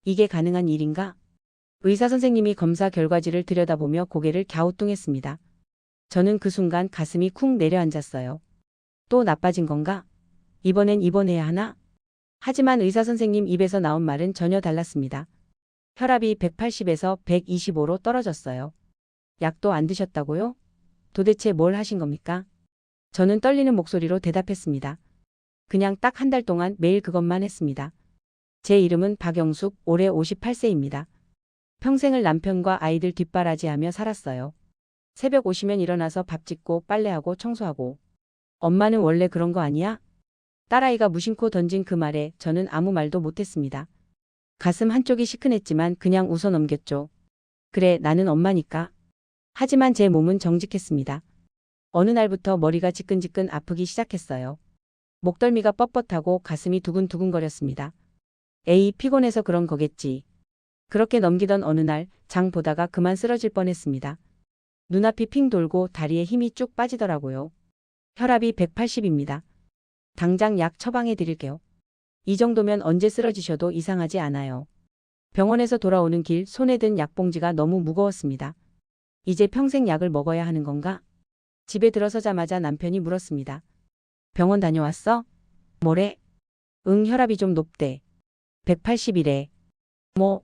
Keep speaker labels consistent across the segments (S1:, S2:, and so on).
S1: 이게 가능한 일인가? 의사 선생님이 검사 결과지를 들여다보며 고개를 갸우뚱했습니다. 저는 그 순간 가슴이 쿵 내려앉았어요. 또 나빠진 건가? 이번엔 입원해야 하나? 하지만 의사 선생님 입에서 나온 말은 전혀 달랐습니다. 혈압이 180에서 125로 떨어졌어요. 약도 안 드셨다고요? 도대체 뭘 하신 겁니까? 저는 떨리는 목소리로 대답했습니다. 그냥 딱 한 달 동안 매일 그것만 했습니다. 제 이름은 박영숙, 올해 58세입니다. 평생을 남편과 아이들 뒷바라지하며 살았어요. 새벽 오시면 일어나서 밥 짓고 빨래하고 청소하고. 엄마는 원래 그런 거 아니야? 딸아이가 무심코 던진 그 말에 저는 아무 말도 못했습니다. 가슴 한쪽이 시큰했지만 그냥 웃어 넘겼죠. 그래, 나는 엄마니까. 하지만 제 몸은 정직했습니다. 어느 날부터 머리가 지끈지끈 아프기 시작했어요. 목덜미가 뻣뻣하고 가슴이 두근두근거렸습니다. 에이, 피곤해서 그런 거겠지. 그렇게 넘기던 어느 날 장 보다가 그만 쓰러질 뻔했습니다. 눈앞이 핑 돌고 다리에 힘이 쭉 빠지더라고요. 혈압이 180입니다. 당장 약 처방해 드릴게요. 이 정도면 언제 쓰러지셔도 이상하지 않아요. 병원에서 돌아오는 길 손에 든 약봉지가 너무 무거웠습니다. 이제 평생 약을 먹어야 하는 건가? 집에 들어서자마자 남편이 물었습니다. 병원 다녀왔어? 뭐래? 응, 혈압이 좀 높대. 180이래. 뭐?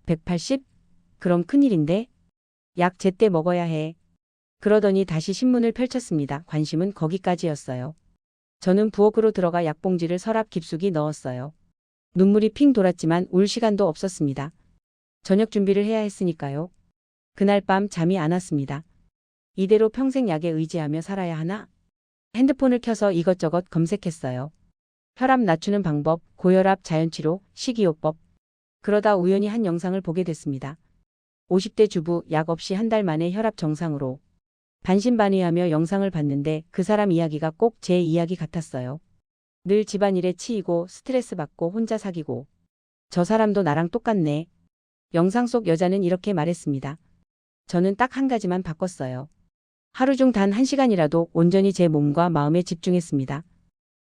S1: 180? 그럼 큰일인데? 약 제때 먹어야 해. 그러더니 다시 신문을 펼쳤습니다. 관심은 거기까지였어요. 저는 부엌으로 들어가 약봉지를 서랍 깊숙이 넣었어요. 눈물이 핑 돌았지만 울 시간도 없었습니다. 저녁 준비를 해야 했으니까요. 그날 밤 잠이 안 왔습니다. 이대로 평생 약에 의지하며 살아야 하나? 핸드폰을 켜서 이것저것 검색했어요. 혈압 낮추는 방법, 고혈압 자연치료, 식이요법. 그러다 우연히 한 영상을 보게 됐습니다. 50대 주부 약 없이 한 달 만에 혈압 정상으로. 반신반의하며 영상을 봤는데 그 사람 이야기가 꼭 제 이야기 같았어요. 늘 집안일에 치이고 스트레스 받고 혼자 사귀고. 저 사람도 나랑 똑같네. 영상 속 여자는 이렇게 말했습니다. 저는 딱 한 가지만 바꿨어요. 하루 중 단 1시간이라도 온전히 제 몸과 마음에 집중했습니다.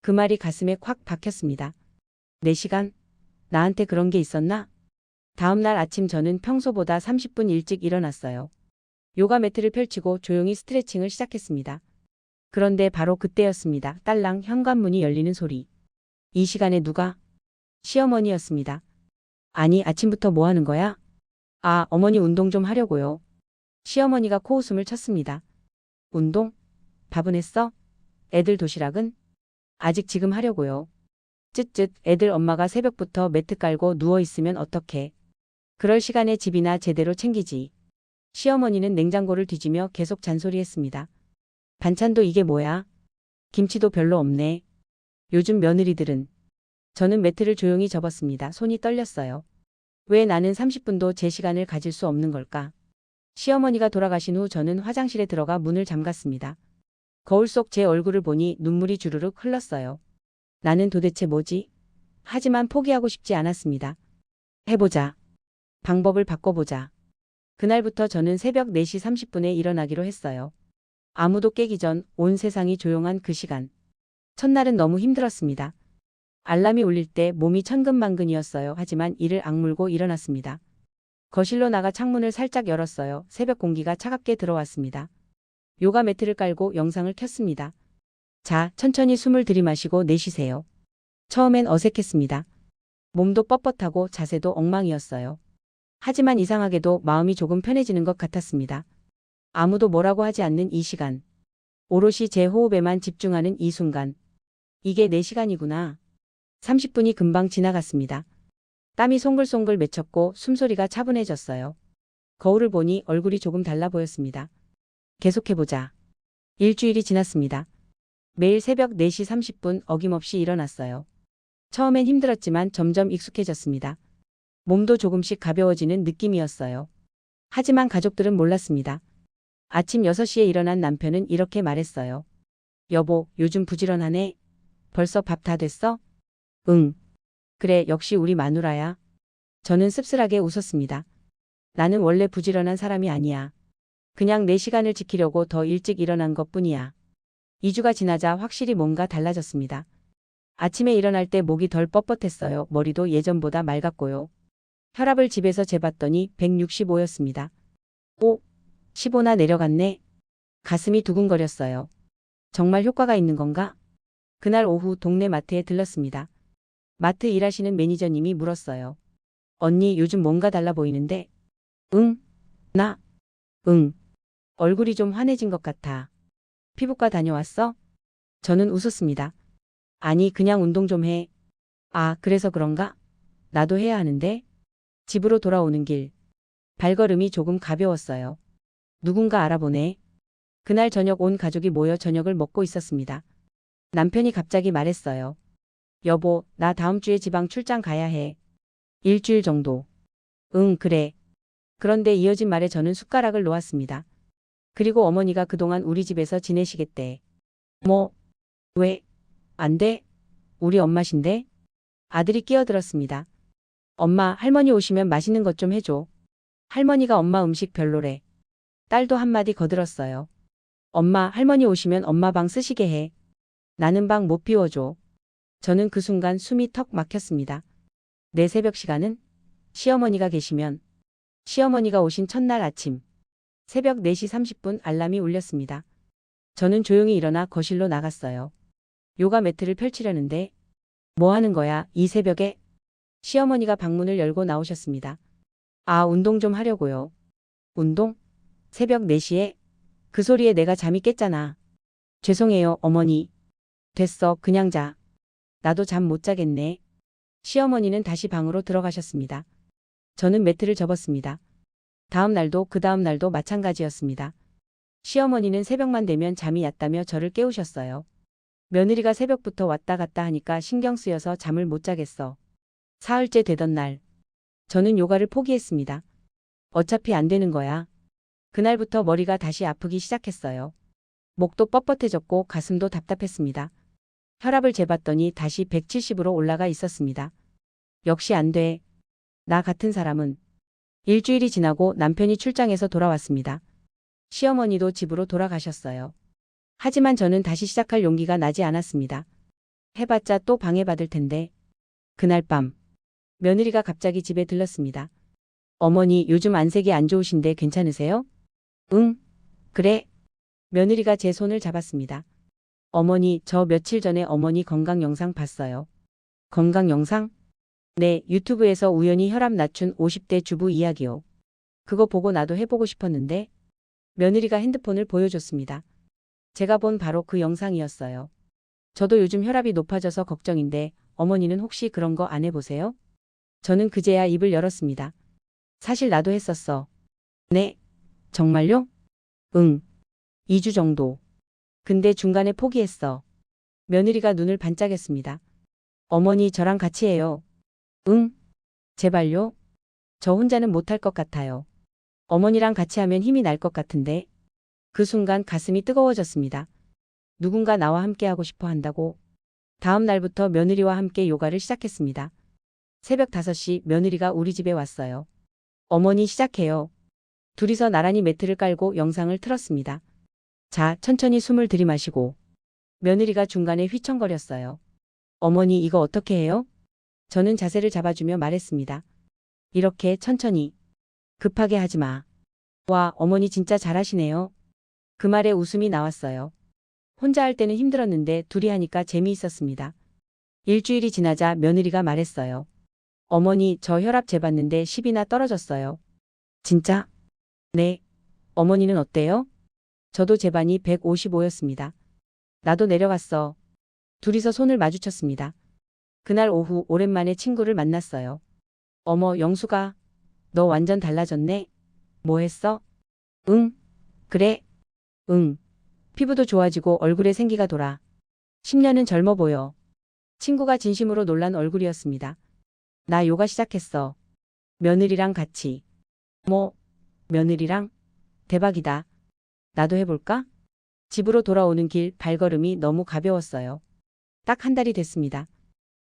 S1: 그 말이 가슴에 콱 박혔습니다. 4시간? 나한테 그런 게 있었나? 다음 날 아침 저는 평소보다 30분 일찍 일어났어요. 요가 매트를 펼치고 조용히 스트레칭을 시작했습니다. 그런데 바로 그때였습니다. 딸랑 현관문이 열리는 소리. 이 시간에 누가? 시어머니였습니다. 아니, 아침부터 뭐 하는 거야? 아, 어머니 운동 좀 하려고요. 시어머니가 코웃음을 쳤습니다. 운동? 밥은 했어? 애들 도시락은? 아직 지금 하려고요. 쯧쯧, 애들 엄마가 새벽부터 매트 깔고 누워있으면 어떡해. 그럴 시간에 집이나 제대로 챙기지. 시어머니는 냉장고를 뒤지며 계속 잔소리했습니다. 반찬도 이게 뭐야? 김치도 별로 없네. 요즘 며느리들은. 저는 매트를 조용히 접었습니다. 손이 떨렸어요. 왜 나는 30분도 제 시간을 가질 수 없는 걸까? 시어머니가 돌아가신 후 저는 화장실에 들어가 문을 잠갔습니다. 거울 속 제 얼굴을 보니 눈물이 주르륵 흘렀어요. 나는 도대체 뭐지? 하지만 포기하고 싶지 않았습니다. 해보자. 방법을 바꿔보자. 그날부터 저는 새벽 4시 30분에 일어나기로 했어요. 아무도 깨기 전 온 세상이 조용한 그 시간. 첫날은 너무 힘들었습니다. 알람이 울릴 때 몸이 천근만근이었어요. 하지만 이를 악물고 일어났습니다. 거실로 나가 창문을 살짝 열었어요. 새벽 공기가 차갑게 들어왔습니다. 요가 매트를 깔고 영상을 켰습니다. 자, 천천히 숨을 들이마시고 내쉬세요. 처음엔 어색했습니다. 몸도 뻣뻣하고 자세도 엉망이었어요. 하지만 이상하게도 마음이 조금 편해지는 것 같았습니다. 아무도 뭐라고 하지 않는 이 시간. 오롯이 제 호흡에만 집중하는 이 순간. 이게 4시간이구나. 30분이 금방 지나갔습니다. 땀이 송글송글 맺혔고 숨소리가 차분해졌어요. 거울을 보니 얼굴이 조금 달라 보였습니다. 계속해보자. 일주일이 지났습니다. 매일 새벽 4시 30분 어김없이 일어났어요. 처음엔 힘들었지만 점점 익숙해졌습니다. 몸도 조금씩 가벼워지는 느낌이었어요. 하지만 가족들은 몰랐습니다. 아침 6시에 일어난 남편은 이렇게 말했어요. 여보, 요즘 부지런하네. 벌써 밥 다 됐어? 응. 그래, 역시 우리 마누라야. 저는 씁쓸하게 웃었습니다. 나는 원래 부지런한 사람이 아니야. 그냥 내 시간을 지키려고 더 일찍 일어난 것뿐이야. 2주가 지나자 확실히 뭔가 달라졌습니다. 아침에 일어날 때 목이 덜 뻣뻣했어요. 머리도 예전보다 맑았고요. 혈압을 집에서 재봤더니 165였습니다. 오, 15나 내려갔네. 가슴이 두근거렸어요. 정말 효과가 있는 건가? 그날 오후 동네 마트에 들렀습니다. 마트 일하시는 매니저님이 물었어요. 언니 요즘 뭔가 달라 보이는데? 응? 나? 응. 얼굴이 좀 환해진 것 같아. 피부과 다녀왔어? 저는 웃었습니다. 아니 그냥 운동 좀 해. 아 그래서 그런가? 나도 해야 하는데. 집으로 돌아오는 길. 발걸음이 조금 가벼웠어요. 누군가 알아보네. 그날 저녁 온 가족이 모여 저녁을 먹고 있었습니다. 남편이 갑자기 말했어요. 여보, 나 다음 주에 지방 출장 가야 해. 일주일 정도. 응, 그래. 그런데 이어진 말에 저는 숟가락을 놓았습니다. 그리고 어머니가 그동안 우리 집에서 지내시겠대. 뭐? 왜? 안 돼? 우리 엄마신데? 아들이 끼어들었습니다. 엄마, 할머니 오시면 맛있는 것 좀 해줘. 할머니가 엄마 음식 별로래. 딸도 한마디 거들었어요. 엄마, 할머니 오시면 엄마 방 쓰시게 해. 나는 방 못 비워줘. 저는 그 순간 숨이 턱 막혔습니다. 내 새벽 시간은? 시어머니가 계시면. 시어머니가 오신 첫날 아침. 새벽 4시 30분 알람이 울렸습니다. 저는 조용히 일어나 거실로 나갔어요. 요가 매트를 펼치려는데 뭐 하는 거야 이 새벽에? 시어머니가 방문을 열고 나오셨습니다. 아 운동 좀 하려고요. 운동? 새벽 4시에? 그 소리에 내가 잠이 깼잖아. 죄송해요 어머니. 됐어 그냥 자. 나도 잠 못 자겠네. 시어머니는 다시 방으로 들어가셨습니다. 저는 매트를 접었습니다. 다음 날도 그 다음 날도 마찬가지였습니다. 시어머니는 새벽만 되면 잠이 얕다며 저를 깨우셨어요. 며느리가 새벽부터 왔다 갔다 하니까 신경 쓰여서 잠을 못 자겠어. 사흘째 되던 날. 저는 요가를 포기했습니다. 어차피 안 되는 거야. 그날부터 머리가 다시 아프기 시작했어요. 목도 뻣뻣해졌고 가슴도 답답했습니다. 혈압을 재봤더니 다시 170으로 올라가 있었습니다. 역시 안 돼. 나 같은 사람은. 일주일이 지나고 남편이 출장해서 돌아왔습니다. 시어머니도 집으로 돌아가셨어요. 하지만 저는 다시 시작할 용기가 나지 않았습니다. 해봤자 또 방해받을 텐데. 그날 밤 며느리가 갑자기 집에 들렀습니다. 어머니 요즘 안색이 안 좋으신데 괜찮으세요? 응, 그래. 며느리가 제 손을 잡았습니다. 어머니 저 며칠 전에 어머니 건강 영상 봤어요. 건강 영상? 네, 유튜브에서 우연히 혈압 낮춘 50대 주부 이야기요. 그거 보고 나도 해보고 싶었는데. 며느리가 핸드폰을 보여줬습니다. 제가 본 바로 그 영상이었어요. 저도 요즘 혈압이 높아져서 걱정인데 어머니는 혹시 그런 거 안 해보세요? 저는 그제야 입을 열었습니다. 사실 나도 했었어. 네? 정말요? 응. 2주 정도. 근데 중간에 포기했어. 며느리가 눈을 반짝였습니다. 어머니 저랑 같이 해요. 응? 제발요? 저 혼자는 못할 것 같아요. 어머니랑 같이 하면 힘이 날 것 같은데. 그 순간 가슴이 뜨거워졌습니다. 누군가 나와 함께 하고 싶어 한다고. 다음 날부터 며느리와 함께 요가를 시작했습니다. 새벽 5시 며느리가 우리 집에 왔어요. 어머니 시작해요. 둘이서 나란히 매트를 깔고 영상을 틀었습니다. 자, 천천히 숨을 들이마시고. 며느리가 중간에 휘청거렸어요. 어머니 이거 어떻게 해요? 저는 자세를 잡아주며 말했습니다. 이렇게 천천히. 급하게 하지 마. 와, 어머니 진짜 잘하시네요. 그 말에 웃음이 나왔어요. 혼자 할 때는 힘들었는데 둘이 하니까 재미있었습니다. 일주일이 지나자 며느리가 말했어요. 어머니 저 혈압 재봤는데 10이나 떨어졌어요. 진짜? 네. 어머니는 어때요? 저도 재반이 155였습니다. 나도 내려갔어. 둘이서 손을 마주쳤습니다. 그날 오후 오랜만에 친구를 만났어요. 어머 영수가 너 완전 달라졌네. 뭐 했어? 응. 그래. 응. 피부도 좋아지고 얼굴에 생기가 돌아. 10년은 젊어 보여. 친구가 진심으로 놀란 얼굴이었습니다. 나 요가 시작했어. 며느리랑 같이. 뭐? 며느리랑? 대박이다. 나도 해볼까? 집으로 돌아오는 길 발걸음이 너무 가벼웠어요. 딱 한 달이 됐습니다.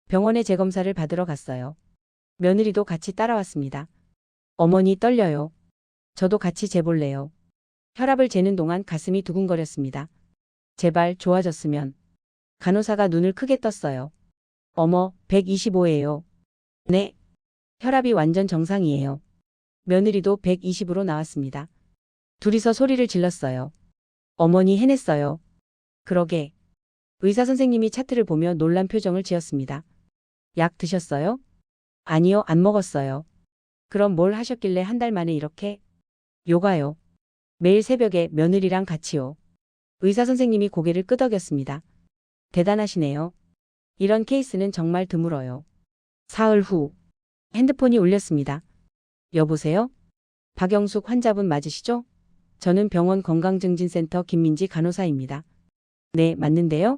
S1: 병원에 재검사를 받으러 갔어요. 며느리도 같이 따라왔습니다. 어머니 떨려요. 저도 같이 재볼래요. 혈압을 재는 동안 가슴이 두근거렸습니다. 제발 좋아졌으면. 간호사가 눈을 크게 떴어요. 어머, 125예요. 네. 혈압이 완전 정상이에요. 며느리도 120으로 나왔습니다. 둘이서 소리를 질렀어요. 어머니 해냈어요. 그러게. 의사 선생님이 차트를 보며 놀란 표정을 지었습니다. 약 드셨어요? 아니요, 안 먹었어요. 그럼 뭘 하셨길래 한 달 만에 이렇게? 요가요. 매일 새벽에 며느리랑 같이요. 의사 선생님이 고개를 끄덕였습니다. 대단하시네요. 이런 케이스는 정말 드물어요. 사흘 후 핸드폰이 울렸습니다. 여보세요? 박영숙 환자분 맞으시죠? 저는 병원 건강증진센터 김민지 간호사입니다. 네, 맞는데요?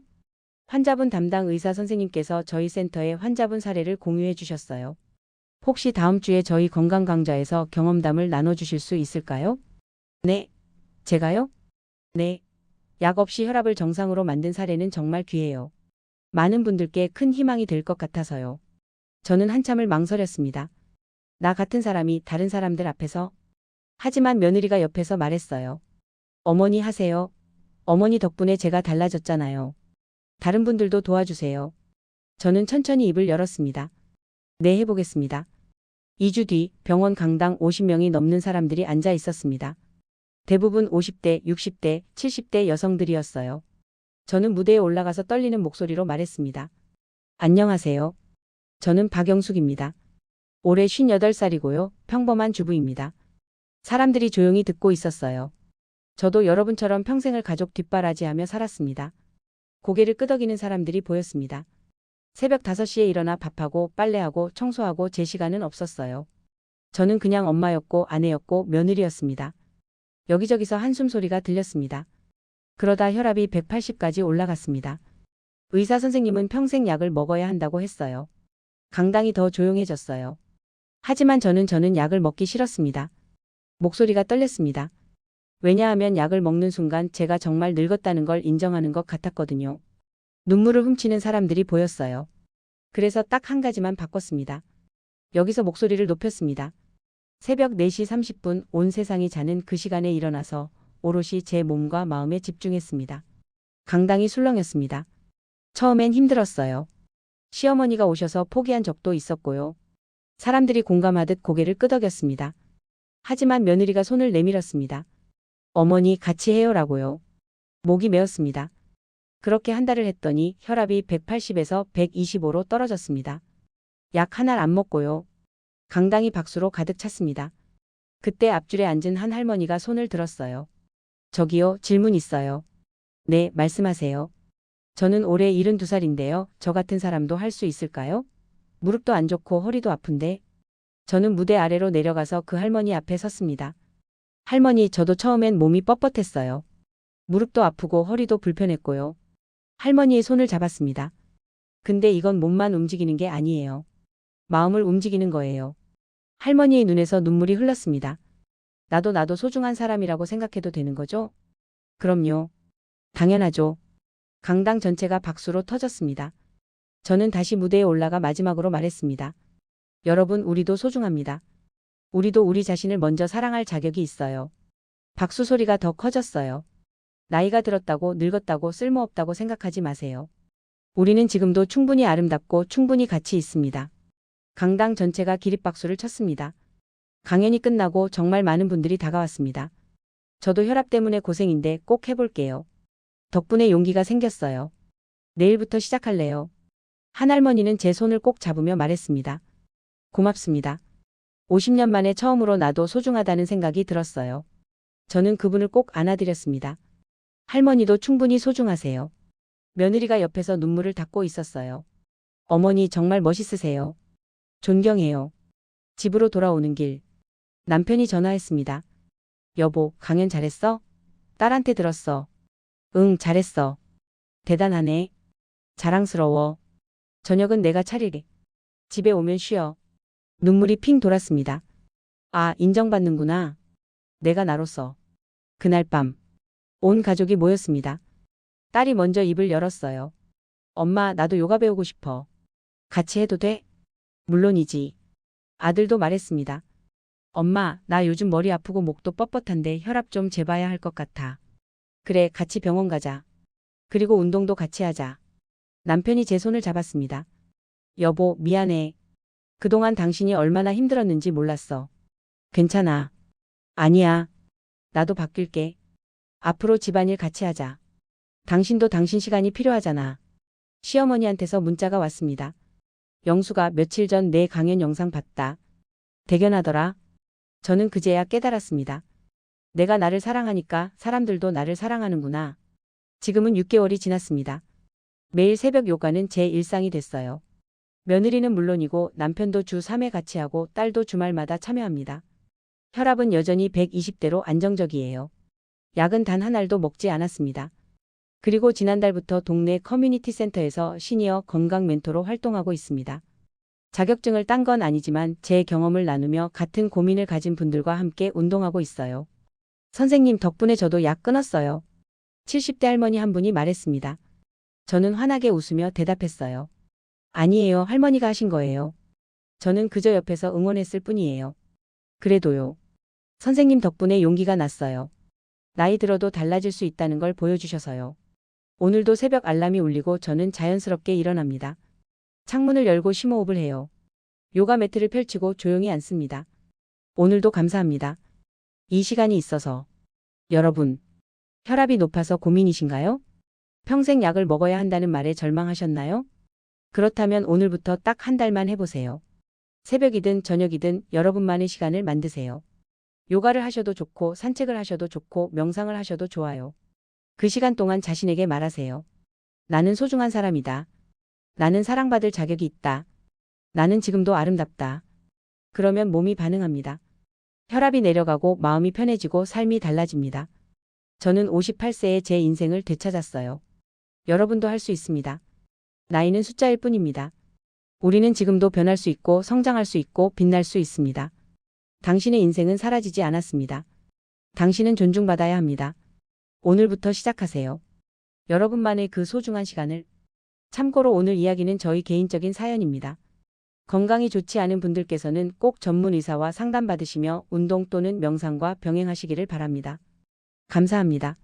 S1: 환자분 담당 의사 선생님께서 저희 센터의 환자분 사례를 공유해 주셨어요. 혹시 다음 주에 저희 건강강좌에서 경험담을 나눠주실 수 있을까요? 네. 제가요? 네. 약 없이 혈압을 정상으로 만든 사례는 정말 귀해요. 많은 분들께 큰 희망이 될 것 같아서요. 저는 한참을 망설였습니다. 나 같은 사람이 다른 사람들 앞에서. 하지만 며느리가 옆에서 말했어요. 어머니 하세요. 어머니 덕분에 제가 달라졌잖아요. 다른 분들도 도와주세요. 저는 천천히 입을 열었습니다. 네, 해보겠습니다. 2주 뒤 병원 강당 50명이 넘는 사람들이 앉아 있었습니다. 대부분 50대, 60대, 70대 여성들이었어요. 저는 무대에 올라가서 떨리는 목소리로 말했습니다. 안녕하세요. 저는 박영숙입니다. 올해 58살이고요. 평범한 주부입니다. 사람들이 조용히 듣고 있었어요. 저도 여러분처럼 평생을 가족 뒷바라지하며 살았습니다. 고개를 끄덕이는 사람들이 보였습니다. 새벽 5시에 일어나 밥하고 빨래하고 청소하고 제 시간은 없었어요. 저는 그냥 엄마였고 아내였고 며느리였습니다. 여기저기서 한숨 소리가 들렸습니다. 그러다 혈압이 180까지 올라갔습니다. 의사 선생님은 평생 약을 먹어야 한다고 했어요. 강당이 더 조용해졌어요. 하지만 저는 약을 먹기 싫었습니다. 목소리가 떨렸습니다. 왜냐하면 약을 먹는 순간 제가 정말 늙었다는 걸 인정하는 것 같았거든요. 눈물을 훔치는 사람들이 보였어요. 그래서 딱 한 가지만 바꿨습니다. 여기서 목소리를 높였습니다. 새벽 4시 30분 온 세상이 자는 그 시간에 일어나서 오롯이 제 몸과 마음에 집중했습니다. 강당이 술렁였습니다. 처음엔 힘들었어요. 시어머니가 오셔서 포기한 적도 있었고요. 사람들이 공감하듯 고개를 끄덕였습니다. 하지만 며느리가 손을 내밀었습니다. 어머니 같이 해요라고요. 목이 메었습니다. 그렇게 한 달을 했더니 혈압이 180에서 125로 떨어졌습니다. 약 하나를 안 먹고요. 강당이 박수로 가득 찼습니다. 그때 앞줄에 앉은 한 할머니가 손을 들었어요. 저기요, 질문 있어요. 네, 말씀하세요. 저는 올해 72살인데요. 저 같은 사람도 할 수 있을까요? 무릎도 안 좋고 허리도 아픈데. 저는 무대 아래로 내려가서 그 할머니 앞에 섰습니다. 할머니, 저도 처음엔 몸이 뻣뻣했어요. 무릎도 아프고 허리도 불편했고요. 할머니의 손을 잡았습니다. 근데 이건 몸만 움직이는 게 아니에요. 마음을 움직이는 거예요. 할머니의 눈에서 눈물이 흘렀습니다. 나도 소중한 사람이라고 생각해도 되는 거죠? 그럼요. 당연하죠. 강당 전체가 박수로 터졌습니다. 저는 다시 무대에 올라가 마지막으로 말했습니다. 여러분, 우리도 소중합니다. 우리도 우리 자신을 먼저 사랑할 자격이 있어요. 박수 소리가 더 커졌어요. 나이가 들었다고 늙었다고 쓸모없다고 생각하지 마세요. 우리는 지금도 충분히 아름답고 충분히 가치 있습니다. 강당 전체가 기립박수를 쳤습니다. 강연이 끝나고 정말 많은 분들이 다가왔습니다. 저도 혈압 때문에 고생인데 꼭 해볼게요. 덕분에 용기가 생겼어요. 내일부터 시작할래요. 한 할머니는 제 손을 꼭 잡으며 말했습니다. 고맙습니다. 50년 만에 처음으로 나도 소중하다는 생각이 들었어요. 저는 그분을 꼭 안아드렸습니다. 할머니도 충분히 소중하세요. 며느리가 옆에서 눈물을 닦고 있었어요. 어머니 정말 멋있으세요. 존경해요. 집으로 돌아오는 길. 남편이 전화했습니다. 여보, 강연 잘했어? 딸한테 들었어. 응, 잘했어. 대단하네. 자랑스러워. 저녁은 내가 차리게. 집에 오면 쉬어. 눈물이 핑 돌았습니다. 아, 인정받는구나. 내가 나로서. 그날 밤. 온 가족이 모였습니다. 딸이 먼저 입을 열었어요. 엄마, 나도 요가 배우고 싶어. 같이 해도 돼? 물론이지. 아들도 말했습니다. 엄마, 나 요즘 머리 아프고 목도 뻣뻣한데 혈압 좀 재봐야 할 것 같아. 그래, 같이 병원 가자. 그리고 운동도 같이 하자. 남편이 제 손을 잡았습니다. 여보, 미안해. 그동안 당신이 얼마나 힘들었는지 몰랐어. 괜찮아. 아니야. 나도 바뀔게. 앞으로 집안일 같이 하자. 당신도 당신 시간이 필요하잖아. 시어머니한테서 문자가 왔습니다. 영수가 며칠 전 내 강연 영상 봤다. 대견하더라. 저는 그제야 깨달았습니다. 내가 나를 사랑하니까 사람들도 나를 사랑하는구나. 지금은 6개월이 지났습니다. 매일 새벽 요가는 제 일상이 됐어요. 며느리는 물론이고 남편도 주 3회 같이 하고 딸도 주말마다 참여합니다. 혈압은 여전히 120대로 안정적이에요. 약은 단 한 알도 먹지 않았습니다. 그리고 지난달부터 동네 커뮤니티 센터에서 시니어 건강 멘토로 활동하고 있습니다. 자격증을 딴 건 아니지만 제 경험을 나누며 같은 고민을 가진 분들과 함께 운동하고 있어요. 선생님 덕분에 저도 약 끊었어요. 70대 할머니 한 분이 말했습니다. 저는 환하게 웃으며 대답했어요. 아니에요, 할머니가 하신 거예요. 저는 그저 옆에서 응원했을 뿐이에요. 그래도요. 선생님 덕분에 용기가 났어요. 나이 들어도 달라질 수 있다는 걸 보여주셔서요. 오늘도 새벽 알람이 울리고 저는 자연스럽게 일어납니다. 창문을 열고 심호흡을 해요. 요가 매트를 펼치고 조용히 앉습니다. 오늘도 감사합니다. 이 시간이 있어서. 여러분, 혈압이 높아서 고민이신가요? 평생 약을 먹어야 한다는 말에 절망하셨나요? 그렇다면 오늘부터 딱 한 달만 해보세요. 새벽이든 저녁이든 여러분만의 시간을 만드세요. 요가를 하셔도 좋고 산책을 하셔도 좋고 명상을 하셔도 좋아요. 그 시간 동안 자신에게 말하세요. 나는 소중한 사람이다. 나는 사랑받을 자격이 있다. 나는 지금도 아름답다. 그러면 몸이 반응합니다. 혈압이 내려가고 마음이 편해지고 삶이 달라집니다. 저는 58세에 제 인생을 되찾았어요. 여러분도 할 수 있습니다. 나이는 숫자일 뿐입니다. 우리는 지금도 변할 수 있고 성장할 수 있고 빛날 수 있습니다. 당신의 인생은 사라지지 않았습니다. 당신은 존중받아야 합니다. 오늘부터 시작하세요. 여러분만의 그 소중한 시간을. 참고로 오늘 이야기는 저희 개인적인 사연입니다. 건강이 좋지 않은 분들께서는 꼭 전문 의사와 상담받으시며 운동 또는 명상과 병행하시기를 바랍니다. 감사합니다.